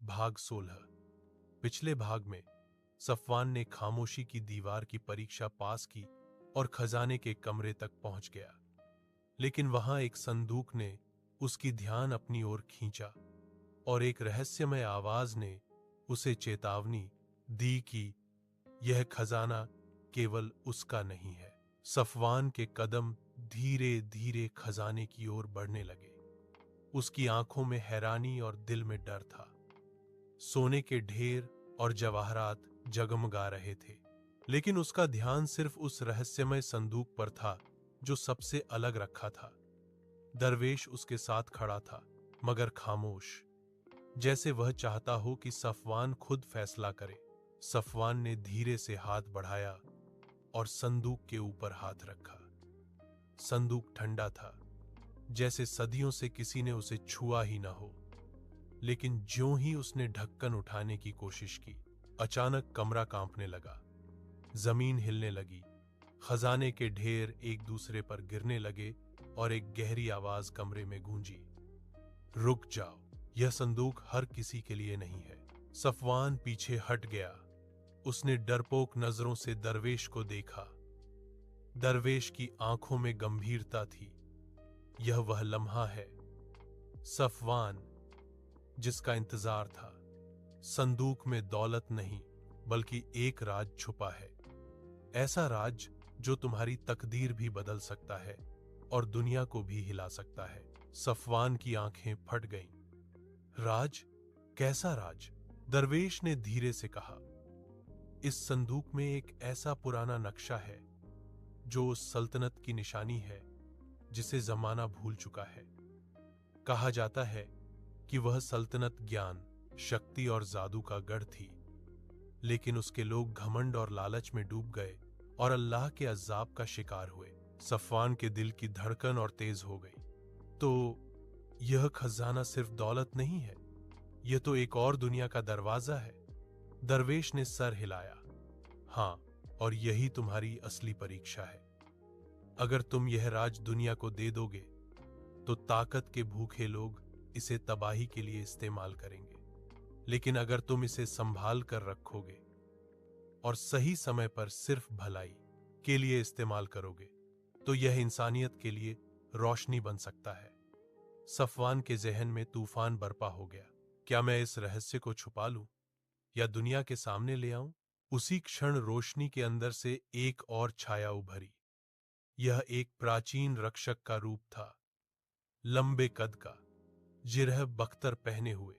भाग 16। पिछले भाग में सफवान ने खामोशी की दीवार की परीक्षा पास की और खजाने के कमरे तक पहुंच गया। लेकिन वहां एक संदूक ने उसकी ध्यान अपनी ओर खींचा और एक रहस्यमय आवाज ने उसे चेतावनी दी कि यह खजाना केवल उसका नहीं है। सफवान के कदम धीरे धीरे खजाने की ओर बढ़ने लगे। उसकी आंखों में हैरानी और दिल में डर था। सोने के ढेर और जवाहरात जगमगा रहे थे, लेकिन उसका ध्यान सिर्फ उस रहस्यमय संदूक पर था जो सबसे अलग रखा था। दरवेश उसके साथ खड़ा था, मगर खामोश, जैसे वह चाहता हो कि सफवान खुद फैसला करे। सफवान ने धीरे से हाथ बढ़ाया और संदूक के ऊपर हाथ रखा। संदूक ठंडा था, जैसे सदियों से किसी ने उसे छुआ ही ना हो। लेकिन ज्यों ही उसने ढक्कन उठाने की कोशिश की, अचानक कमरा कांपने लगा। जमीन हिलने लगी, खजाने के ढेर एक दूसरे पर गिरने लगे और एक गहरी आवाज कमरे में गूंजी, रुक जाओ, यह संदूक हर किसी के लिए नहीं है। सफवान पीछे हट गया। उसने डरपोक नजरों से दरवेश को देखा। दरवेश की आंखों में गंभीरता थी। यह वह लम्हा है, सफवान, जिसका इंतजार था। संदूक में दौलत नहीं, बल्कि एक राज छुपा है। ऐसा राज जो तुम्हारी तकदीर भी बदल सकता है और दुनिया को भी हिला सकता है। सफवान की आंखें फट गईं। राज? कैसा राज? दरवेश ने धीरे से कहा। इस संदूक में एक ऐसा पुराना नक्शा है जो उस सल्तनत की निशानी है जिसे जमाना भूल चुका है। कहा जाता है कि वह सल्तनत ज्ञान, शक्ति और जादू का गढ़ थी, लेकिन उसके लोग घमंड और लालच में डूब गए और अल्लाह के अज़ाब का शिकार हुए। सफवान के दिल की धड़कन और तेज हो गई। तो यह खजाना सिर्फ दौलत नहीं है, यह तो एक और दुनिया का दरवाजा है। दरवेश ने सर हिलाया। हाँ, और यही तुम्हारी असली परीक्षा है। अगर तुम यह राज दुनिया को दे दोगे तो ताकत के भूखे लोग इसे तबाही के लिए इस्तेमाल करेंगे, लेकिन अगर तुम इसे संभाल कर रखोगे और सही समय पर सिर्फ भलाई के लिए इस्तेमाल करोगे तो यह इंसानियत के लिए रोशनी बन सकता है। सफवान के जहन में तूफान बरपा हो गया। क्या मैं इस रहस्य को छुपा लूं या दुनिया के सामने ले आऊं? उसी क्षण रोशनी के अंदर से एक और छाया उभरी। यह एक प्राचीन रक्षक का रूप था, लंबे कद का, जिरह बख्तर पहने हुए,